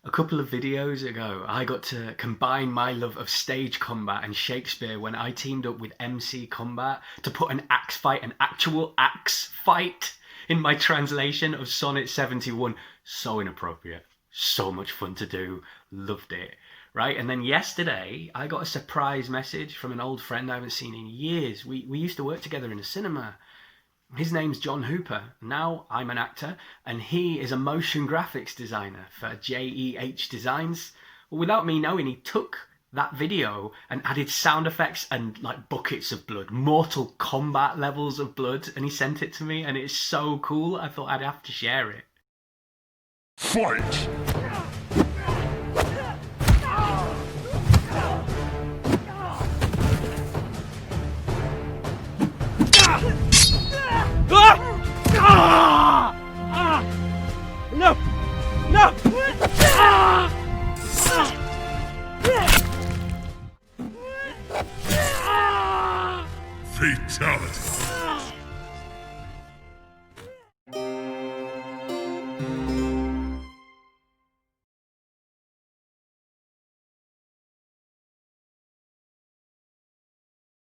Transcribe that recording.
A couple of videos ago, I got to combine my love of stage combat and Shakespeare when I teamed up with MC Combat to put an axe fight, an actual axe fight, in my translation of Sonnet 71. So inappropriate. So much fun to do. Loved it. Right? And then yesterday, I got a surprise message from an old friend I haven't seen in years. We used to work together in a cinema. His name's Jon Hooper. Now I'm an actor, and he is a motion graphics designer for JEH Designs. Well, without me knowing, he took that video and added sound effects and like buckets of blood, Mortal Kombat levels of blood, and he sent it to me, and it's so cool. I thought I'd have to share it. Fight! No! No! Fatality.